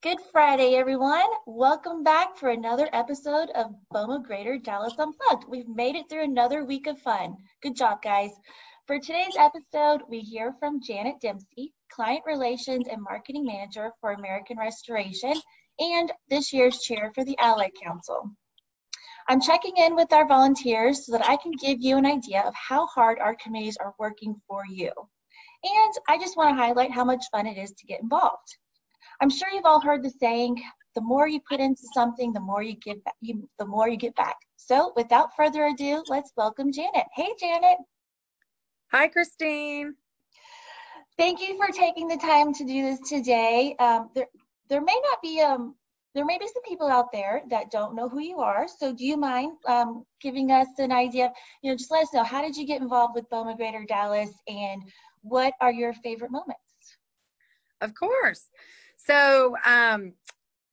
Good Friday, everyone. Welcome back for another episode of BOMA Greater Dallas Unplugged. We've made it through another week of fun. Good job, guys. For today's episode, we hear from Janet Dempsey, Client Relations and Marketing Manager for American Restoration and this year's chair for the Allied Council. I'm checking in with our volunteers so that I can give you an idea of how hard our committees are working for you. And I just want to highlight how much fun it is to get involved. I'm sure you've all heard the saying, the more you put into something, the more you get back. So without further ado, let's welcome Janet. Hey, Janet. Hi, Christine. Thank you for taking the time to do this today. There may be some people out there that don't know who you are. So do you mind giving us an idea of, just let us know, how did you get involved with BOMA Greater Dallas and what are your favorite moments? Of course. So,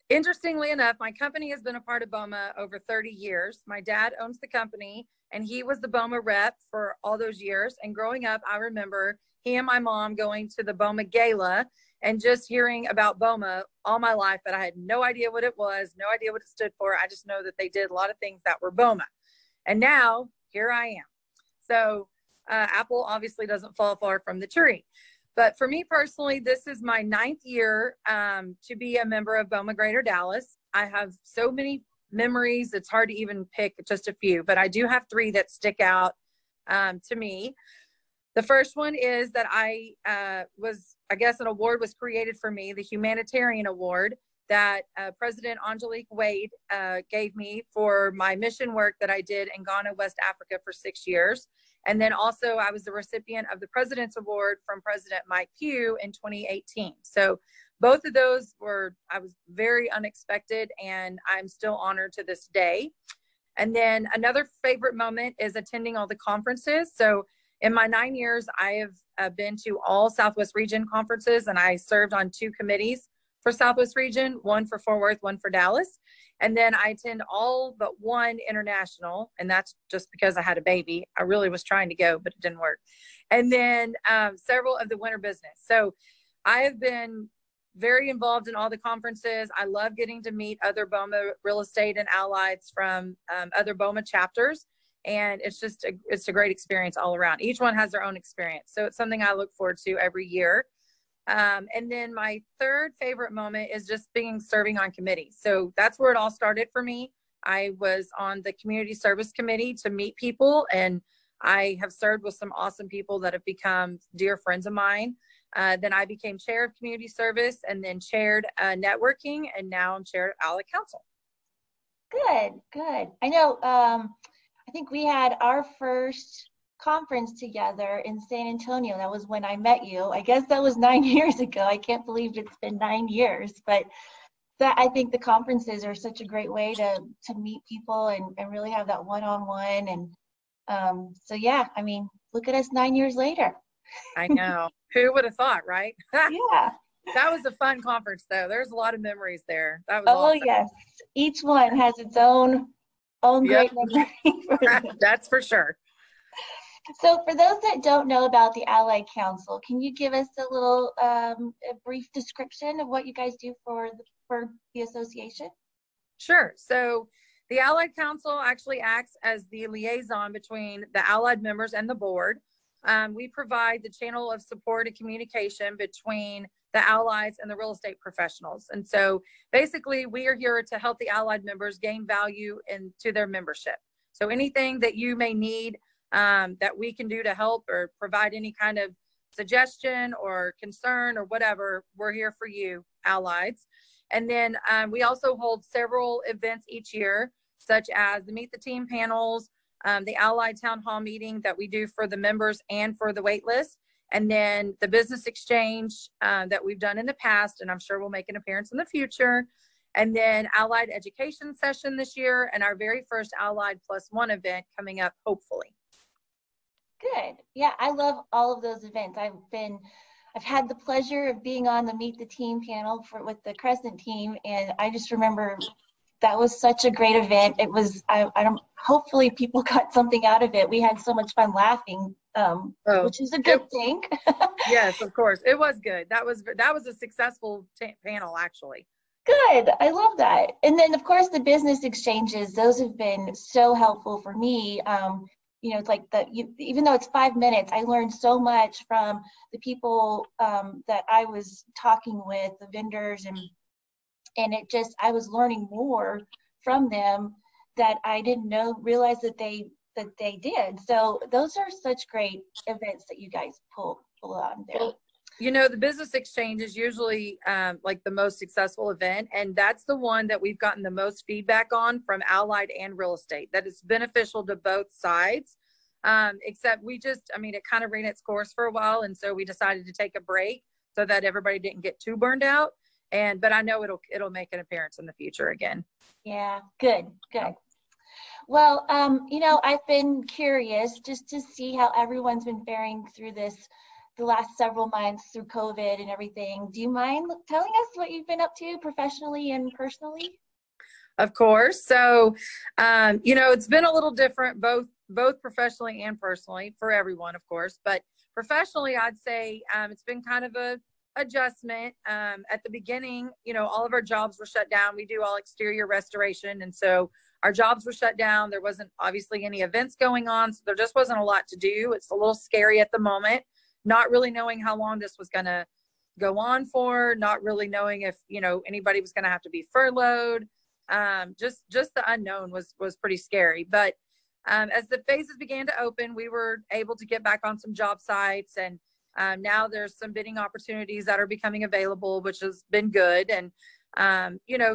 interestingly enough, my company has been a part of BOMA over 30 years. My dad owns the company and he was the BOMA rep for all those years. And growing up, I remember he and my mom going to the BOMA gala and just hearing about BOMA all my life, but I had no idea what it was, no idea what it stood for. I just know that they did a lot of things that were BOMA. And now here I am. So apple obviously doesn't fall far from the tree. But for me personally, this is my 9th year to be a member of BOMA Greater Dallas. I have so many memories, it's hard to even pick just a few, but I do have 3 that stick out to me. The first one is that I guess an award was created for me, the Humanitarian Award that President Angelique Wade gave me for my mission work that I did in Ghana, West Africa for 6 years. And then also I was the recipient of the President's Award from President Mike Pugh in 2018. So both of those I was very unexpected and I'm still honored to this day. And then another favorite moment is attending all the conferences. So in my 9 years, I have been to all Southwest Region conferences and I served on 2 committees for Southwest Region, one for Fort Worth, one for Dallas. And then I attend all but one international, and that's just because I had a baby. I really was trying to go, but it didn't work. And then several of the winter business. So I have been very involved in all the conferences. I love getting to meet other BOMA real estate and allies from other BOMA chapters. And it's a great experience all around. Each one has their own experience. So it's something I look forward to every year. And then my third favorite moment is just serving on committees. So that's where it all started for me. I was on the community service committee to meet people, and I have served with some awesome people that have become dear friends of mine. Then I became chair of community service and then chaired networking, and now I'm chair of Allied Council. Good. I know, I think we had our first conference together in San Antonio. That was when I met you. I guess that was 9 years ago. I can't believe it's been 9 years, but I think the conferences are such a great way to meet people and really have that one-on-one. And so yeah, I mean, look at us 9 years later. I know. Who would have thought, right? Yeah. That was a fun conference though. There's a lot of memories there. That was awesome. Yes. Each one has its own great memory. That's for sure. So for those that don't know about the Allied Council, can you give us a brief description of what you guys do for the association? Sure. So the Allied Council actually acts as the liaison between the Allied members and the board. We provide the channel of support and communication between the allies and the real estate professionals. And so basically we are here to help the Allied members gain value into their membership. So anything that you may need that we can do to help or provide any kind of suggestion or concern or whatever, we're here for you, allies. And then we also hold several events each year, such as the Meet the Team panels, the Allied Town Hall meeting that we do for the members and for the wait list, and then the business exchange that we've done in the past, and I'm sure we'll make an appearance in the future. And then Allied Education Session this year, and our very first Allied +1 event coming up, hopefully. Good. Yeah, I love all of those events. I've had the pleasure of being on the Meet the Team panel with the Crescent team, and I just remember that was such a great event. It was, hopefully people got something out of it. We had so much fun laughing, which is a good thing. Yes, of course. It was good. That was a successful panel, actually. Good. I love that. And then, of course, the business exchanges, those have been so helpful for me. It's like even though it's 5 minutes, I learned so much from the people that I was talking with, the vendors, and I was learning more from them that I didn't realize that they did. So those are such great events that you guys pull on there. Well, the business exchange is usually like the most successful event. And that's the one that we've gotten the most feedback on from Allied and real estate, that it's beneficial to both sides. Except it kind of ran its course for a while. And so we decided to take a break so that everybody didn't get too burned out. But I know it'll make an appearance in the future again. Yeah, good. Well, I've been curious just to see how everyone's been faring through the last several months through COVID and everything. Do you mind telling us what you've been up to professionally and personally? Of course. So, it's been a little different, both professionally and personally for everyone, of course. But professionally, I'd say it's been kind of a adjustment. At the beginning, all of our jobs were shut down. We do all exterior restoration. And so our jobs were shut down. There wasn't obviously any events going on. So there just wasn't a lot to do. It's a little scary at the moment, not really knowing how long this was going to go on for, not really knowing if, anybody was going to have to be furloughed. Just the unknown was pretty scary. But as the phases began to open, we were able to get back on some job sites, and now there's some bidding opportunities that are becoming available, which has been good. And,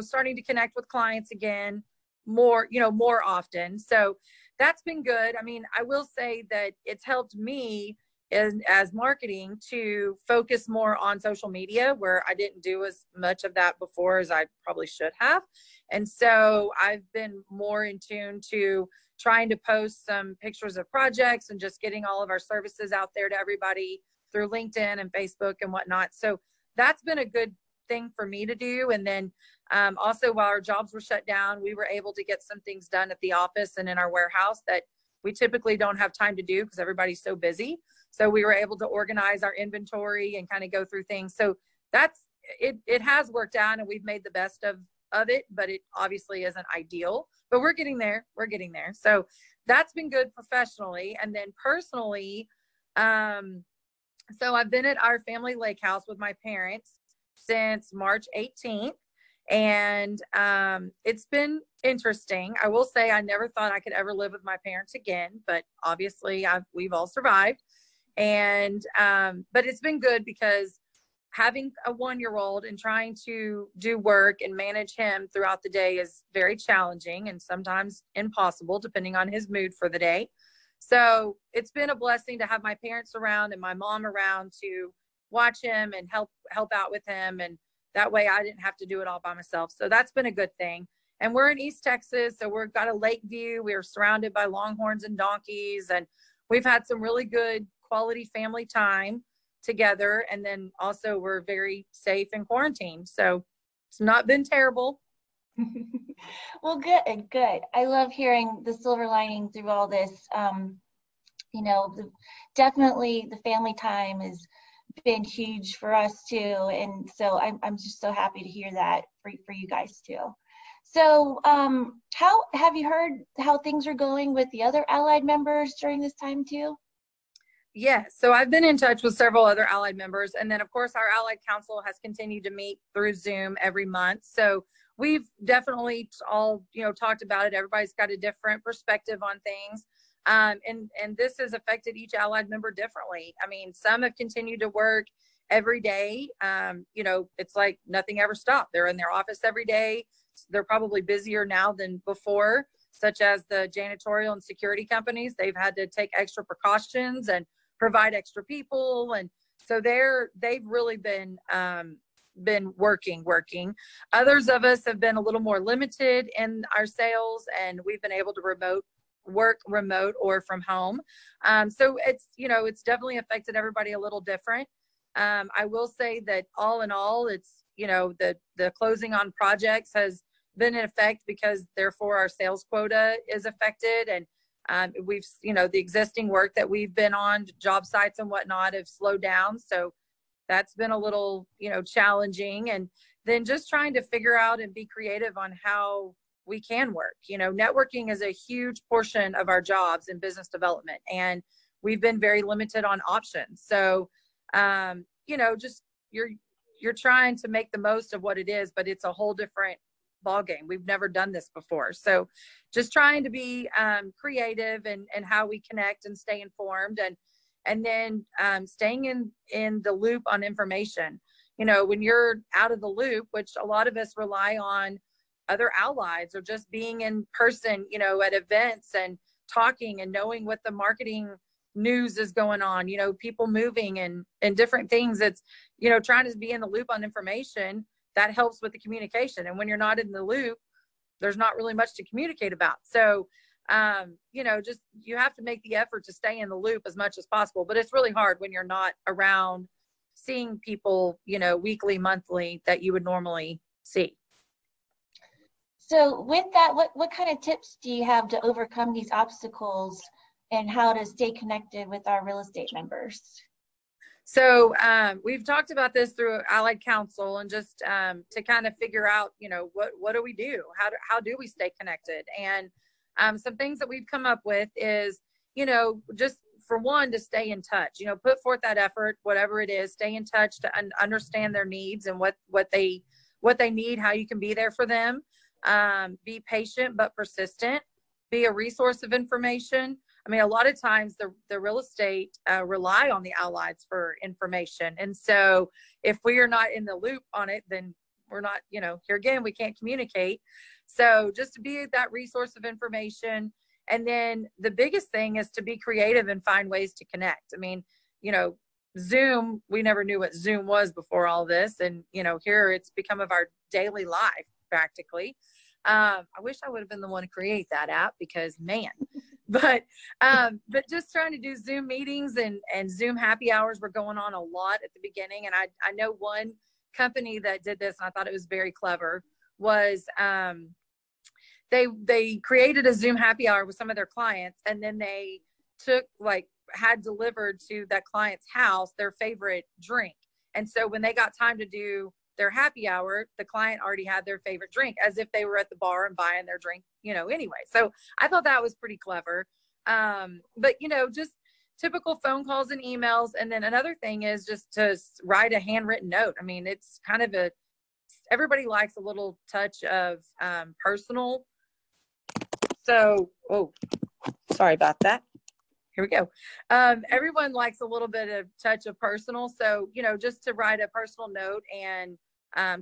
starting to connect with clients again more often. So that's been good. I mean, I will say that it's helped me as marketing to focus more on social media, where I didn't do as much of that before as I probably should have. And so I've been more in tune to trying to post some pictures of projects and just getting all of our services out there to everybody through LinkedIn and Facebook and whatnot. So that's been a good thing for me to do. And then also, while our jobs were shut down, we were able to get some things done at the office and in our warehouse that we typically don't have time to do because everybody's so busy. So we were able to organize our inventory and kind of go through things. So it has worked out, and we've made the best of it, but it obviously isn't ideal, but we're getting there. So that's been good professionally. And then personally, so I've been at our family lake house with my parents since March 18th. And it's been interesting. I will say I never thought I could ever live with my parents again, but obviously we've all survived. And but it's been good because having a 1-year-old and trying to do work and manage him throughout the day is very challenging and sometimes impossible depending on his mood for the day. So it's been a blessing to have my parents around and my mom around to watch him and help out with him. And that way I didn't have to do it all by myself. So that's been a good thing. And we're in East Texas, so we've got a lake view. We are surrounded by longhorns and donkeys, and we've had some really good quality family time together. And then also we're very safe in quarantine. So it's not been terrible. Well, good. I love hearing the silver lining through all this. Definitely the family time has been huge for us too. And so I'm just so happy to hear that for you guys too. So how have you heard how things are going with the other Allied members during this time too? Yes. So I've been in touch with several other Allied members. And then of course our Allied Council has continued to meet through Zoom every month. So we've definitely all, talked about it. Everybody's got a different perspective on things. And this has affected each Allied member differently. I mean, some have continued to work every day. It's like nothing ever stopped. They're in their office every day. They're probably busier now than before, such as the janitorial and security companies. They've had to take extra precautions and provide extra people. And so they've really been working. Others of us have been a little more limited in our sales, and we've been able to work remote or from home. So it's definitely affected everybody a little different. I will say that all in all, it's, the closing on projects has been in effect because therefore our sales quota is affected. And we've, the existing work that we've been on, job sites and whatnot, have slowed down. So that's been a little, challenging. And then just trying to figure out and be creative on how we can work. You know, networking is a huge portion of our jobs in business development, and we've been very limited on options. So, you know, just you're trying to make the most of what it is, but it's a whole different ball game. We've never done this before. So just trying to be creative and how we connect and stay informed, and then staying in the loop on information. You know, when you're out of the loop, which a lot of us rely on other allies or just being in person, you know, at events and talking and knowing what the marketing news is going on, you know, people moving and different things. It's, you know, trying to be in the loop on information that helps with the communication. And when you're not in the loop, there's not really much to communicate about. So, you know, just, you have to make the effort to stay in the loop as much as possible, but it's really hard when you're not around seeing people, you know, weekly, monthly that you would normally see. So with that, what kind of tips do you have to overcome these obstacles and how to stay connected with our real estate members? So we've talked about this through Allied Council, and just to kind of figure out, you know, what do we do? How do we stay connected? And some things that we've come up with is, you know, just for one, to stay in touch, you know, put forth that effort, whatever it is, stay in touch to understand their needs and what they need, how you can be there for them. Be patient but persistent. Be a resource of information. I mean, a lot of times the real estate rely on the allies for information. And so if we are not in the loop on it, then we're not, you know, here again, we can't communicate. So just to be that resource of information. And then the biggest thing is to be creative and find ways to connect. I mean, you know, Zoom, we never knew what Zoom was before all this. And, you know, here it's become of our daily life practically. I wish I would have been the one to create that app, because man, but just trying to do Zoom meetings and Zoom happy hours were going on a lot at the beginning. And I know one company that did this, and I thought it was very clever, was they created a Zoom happy hour with some of their clients, and then they had delivered to that client's house their favorite drink. And so when they got time to do their happy hour, the client already had their favorite drink, as if they were at the bar and buying their drink, you know, anyway. So I thought that was pretty clever. But, you know, just typical phone calls and emails. And then another thing is just to write a handwritten note. I mean, it's kind of everybody likes a little touch of personal. So, oh, sorry about that. Here we go. Everyone likes a little bit of touch of personal. So, you know, just to write a personal note and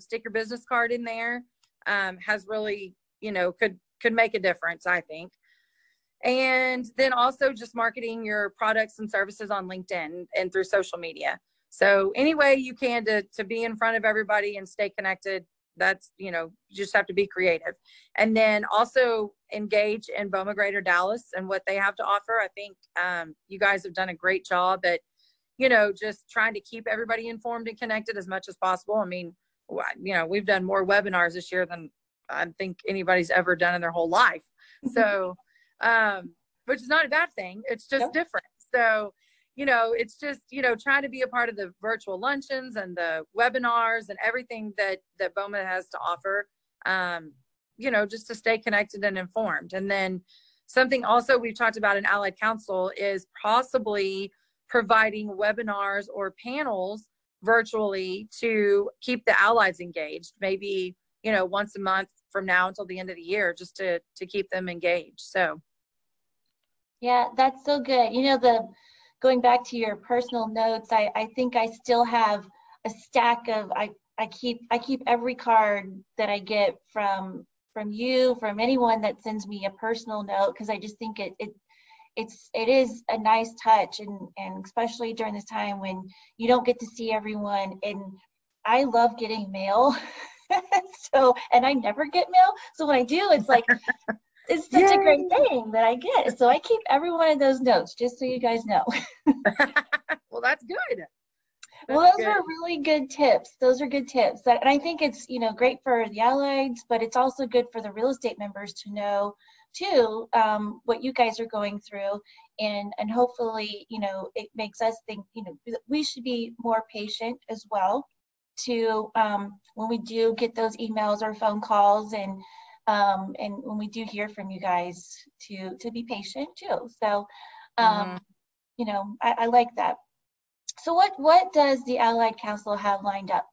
stick your business card in there has really, you know, could make a difference, I think. And then also just marketing your products and services on LinkedIn and through social media. So any way you can to be in front of everybody and stay connected, that's, you know, you just have to be creative. And then also engage in BOMA Greater Dallas and what they have to offer. I think you guys have done a great job at, you know, just trying to keep everybody informed and connected as much as possible. I mean, you know, we've done more webinars this year than I think anybody's ever done in their whole life. So, which is not a bad thing. It's just different. So, you know, it's just, you know, trying to be a part of the virtual luncheons and the webinars and everything that BOMA has to offer, you know, just to stay connected and informed. And then something also we've talked about in Allied Council is possibly providing webinars or panels virtually to keep the allies engaged, maybe, you know, once a month from now until the end of the year, just to keep them engaged. So. Yeah, that's so good. You know, going back to your personal notes, I think I still have a stack of, I keep every card that I get from you, from anyone that sends me a personal note, because I just think it is a nice touch, and especially during this time when you don't get to see everyone. And I love getting mail. So, and I never get mail. So when I do, it's like, it's such a great thing that I get. So I keep every one of those notes, just so you guys know. Well, that's good. Well, those are really good tips. Those are good tips. And I think it's, you know, great for the allies, but it's also good for the real estate members to know too, what you guys are going through. And hopefully, you know, it makes us think, you know, we should be more patient as well. to when we do get those emails or phone calls, and when we do hear from you guys, to be patient too. So, you know, I like that. So what does the Allied Council have lined up?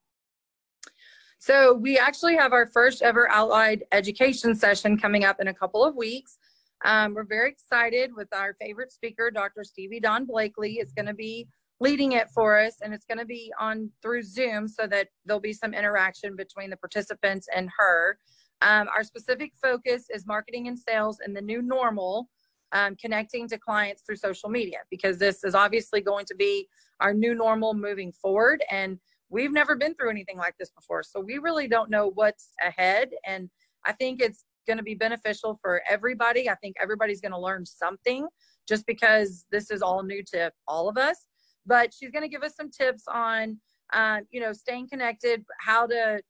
So we actually have our first ever Allied education session coming up in a couple of weeks. We're very excited with our favorite speaker, Dr. Stevie Dawn Blakely. Is going to be leading it for us, and it's going to be on through Zoom so that there'll be some interaction between the participants and her. Our specific focus is marketing and sales and the new normal, connecting to clients through social media, because this is obviously going to be our new normal moving forward. And we've never been through anything like this before. So we really don't know what's ahead. And I think it's going to be beneficial for everybody. I think everybody's going to learn something just because this is all new to all of us. But she's going to give us some tips on, you know, staying connected, how to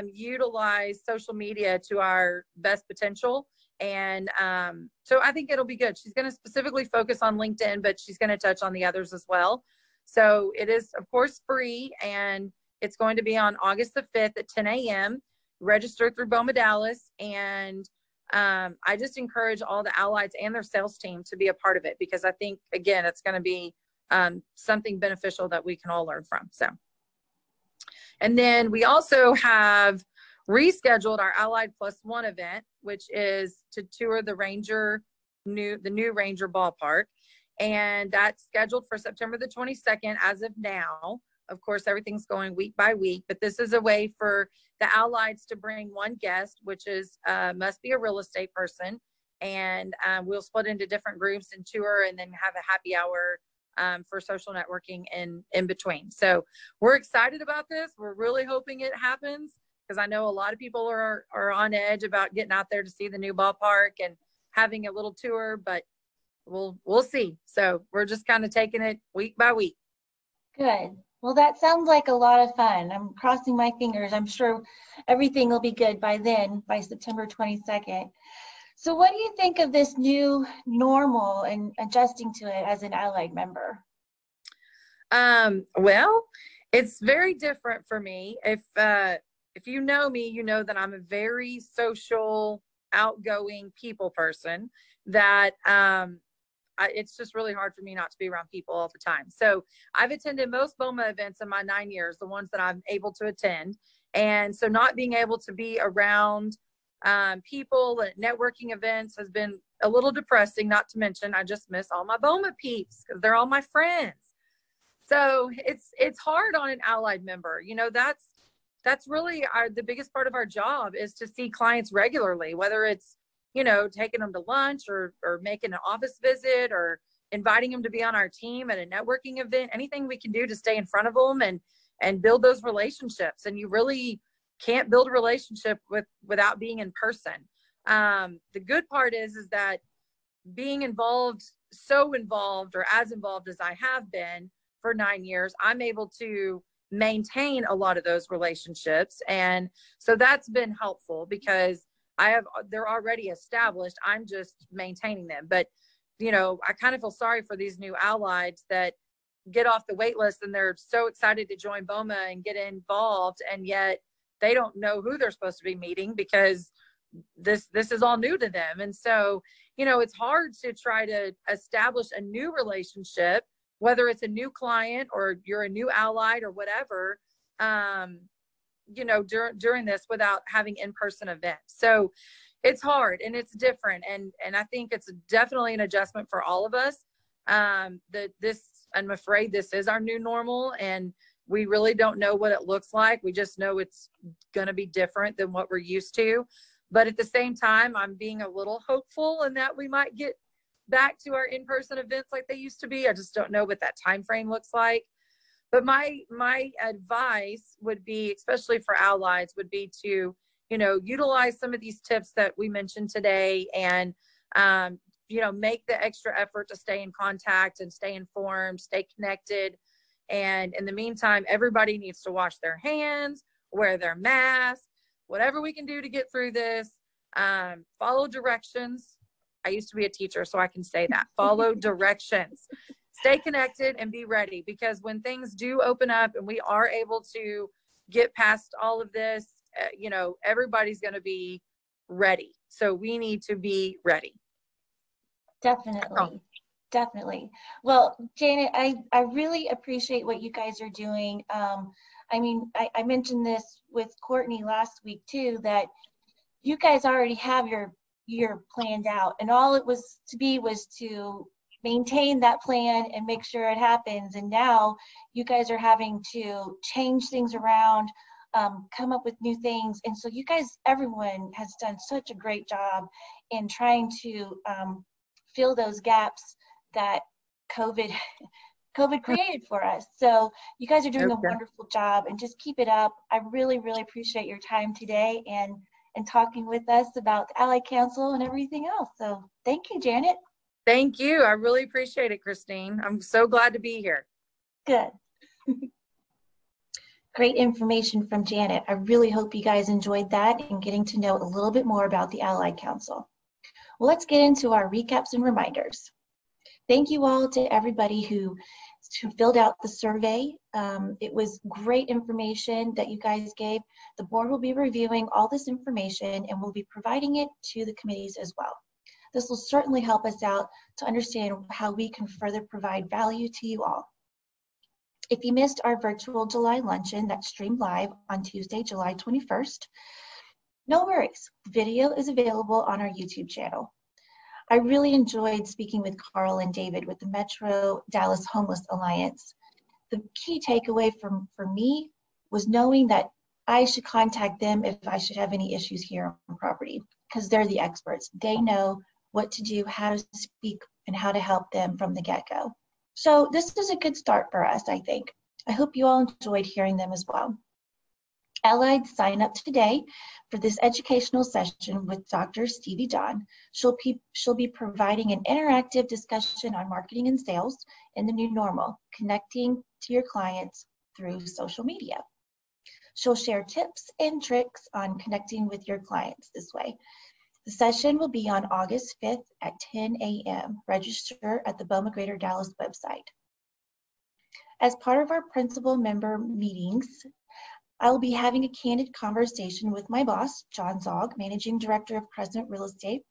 utilize social media to our best potential. And so I think it'll be good. She's going to specifically focus on LinkedIn, but she's going to touch on the others as well. So it is, of course, free, and it's going to be on August the 5th at 10 a.m. Register through BOMA Dallas. And I just encourage all the Allieds and their sales team to be a part of it, because I think, again, it's going to be something beneficial that we can all learn from. So, and then we also have rescheduled our Allied Plus One event, which is to tour the new Ranger ballpark. And that's scheduled for September the 22nd as of now. Of course, everything's going week by week, but this is a way for the Allieds to bring one guest, which is must be a real estate person. And we'll split into different groups and tour, and then have a happy hour for social networking in between. So we're excited about this. We're really hoping it happens, because I know a lot of people are on edge about getting out there to see the new ballpark and having a little tour, but we'll see. So we're just kind of taking it week by week. Good. Well, that sounds like a lot of fun. I'm crossing my fingers. I'm sure everything will be good by then, by September 22nd. So what do you think of this new normal and adjusting to it as an Allied member? Well, it's very different for me. If you know me, you know that I'm a very social, outgoing people person, that it's just really hard for me not to be around people all the time. So I've attended most BOMA events in my 9 years, the ones that I'm able to attend. And so not being able to be around people at networking events has been a little depressing, not to mention I just miss all my BOMA peeps because they're all my friends. So it's hard on an Allied member. You know, that's really the biggest part of our job, is to see clients regularly, whether it's, you know, taking them to lunch or making an office visit or inviting them to be on our team at a networking event, anything we can do to stay in front of them and build those relationships. And you really can't build a relationship without being in person. The good part is that being involved, so involved, or as involved as I have been for 9 years, I'm able to maintain a lot of those relationships. And so that's been helpful, because they're already established. I'm just maintaining them. But, you know, I kind of feel sorry for these new Allieds that get off the wait list and they're so excited to join BOMA and get involved, and yet they don't know who they're supposed to be meeting, because this is all new to them. And so, you know, it's hard to try to establish a new relationship, whether it's a new client or you're a new Allied or whatever, you know, during this, without having in-person events. So it's hard and it's different. And I think it's definitely an adjustment for all of us. I'm afraid this is our new normal, and we really don't know what it looks like. We just know it's going to be different than what we're used to. But at the same time, I'm being a little hopeful in that we might get back to our in-person events like they used to be. I just don't know what that time frame looks like. But my advice would be, especially for Allieds, would be to, you know, utilize some of these tips that we mentioned today, and, you know, make the extra effort to stay in contact and stay informed, stay connected. And in the meantime, everybody needs to wash their hands, wear their mask, whatever we can do to get through this. Follow directions. I used to be a teacher, so I can say that. Follow directions. Stay connected and be ready, because when things do open up and we are able to get past all of this, you know, everybody's going to be ready. So we need to be ready. Definitely. Definitely. Well, Janet, I really appreciate what you guys are doing. I mean, I mentioned this with Courtney last week too, that you guys already have your year planned out, and all it was to maintain that plan and make sure it happens. And now you guys are having to change things around, come up with new things. And so you guys, everyone has done such a great job in trying to fill those gaps that COVID created for us. So you guys are doing a wonderful job, and just keep it up. I really, really appreciate your time today and talking with us about the Allied Council and everything else. So thank you, Janet. Thank you. I really appreciate it, Christine. I'm so glad to be here. Good. Great information from Janet. I really hope you guys enjoyed that and getting to know a little bit more about the Allied Council. Well, let's get into our recaps and reminders. Thank you all to everybody who filled out the survey. It was great information that you guys gave. The board will be reviewing all this information and will be providing it to the committees as well. This will certainly help us out to understand how we can further provide value to you all. If you missed our virtual July luncheon that streamed live on Tuesday, July 21st, no worries. The video is available on our YouTube channel. I really enjoyed speaking with Carl and David with the Metro Dallas Homeless Alliance. The key takeaway for me was knowing that I should contact them if I should have any issues here on property, because they're the experts. They know what to do, how to speak, and how to help them from the get-go. So this is a good start for us, I think. I hope you all enjoyed hearing them as well. Allied, sign up today for this educational session with Dr. Stevie John. She'll be providing an interactive discussion on marketing and sales in the new normal, connecting to your clients through social media. She'll share tips and tricks on connecting with your clients this way. The session will be on August 5th at 10 a.m. Register at the BOMA Greater Dallas website. As part of our principal member meetings, I will be having a candid conversation with my boss, John Zog, Managing Director of Crescent Real Estate,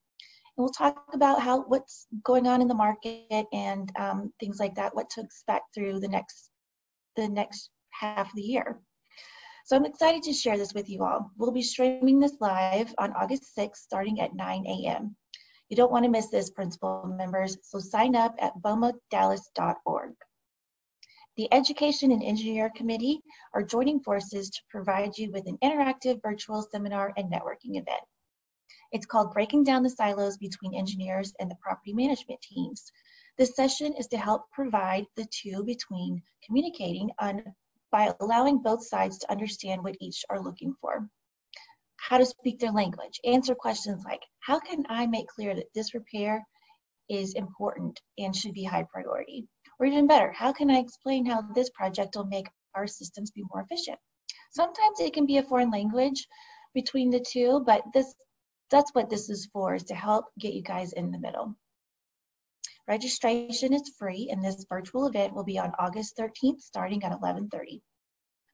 and we'll talk about what's going on in the market and things like that, what to expect through the next half of the year. So I'm excited to share this with you all. We'll be streaming this live on August 6th, starting at 9 a.m. You don't want to miss this, principal members, so sign up at bomadallas.org. The Education and Engineer Committee are joining forces to provide you with an interactive virtual seminar and networking event. It's called Breaking Down the Silos Between Engineers and the Property Management Teams. This session is to help provide the two between communicating by allowing both sides to understand what each are looking for, how to speak their language, answer questions like, how can I make clear that this repair is important and should be high priority? Or even better, how can I explain how this project will make our systems be more efficient? Sometimes it can be a foreign language between the two, but that's what this is for, is to help get you guys in the middle. Registration is free, and this virtual event will be on August 13th, starting at 11:30.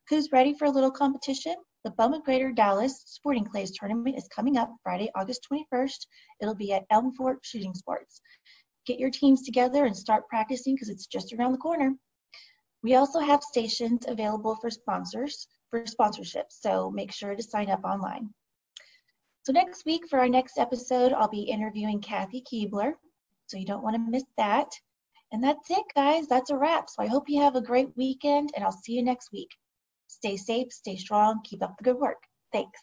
Who's ready for a little competition? The BOMA Greater Dallas Sporting Clays Tournament is coming up Friday, August 21st. It'll be at Elm Fork Shooting Sports. Get your teams together and start practicing because it's just around the corner. We also have stations available for sponsorships, so make sure to sign up online. So next week for our next episode, I'll be interviewing Kathy Keebler, so you don't want to miss that. And that's it, guys. That's a wrap. So I hope you have a great weekend, and I'll see you next week. Stay safe, stay strong, keep up the good work. Thanks.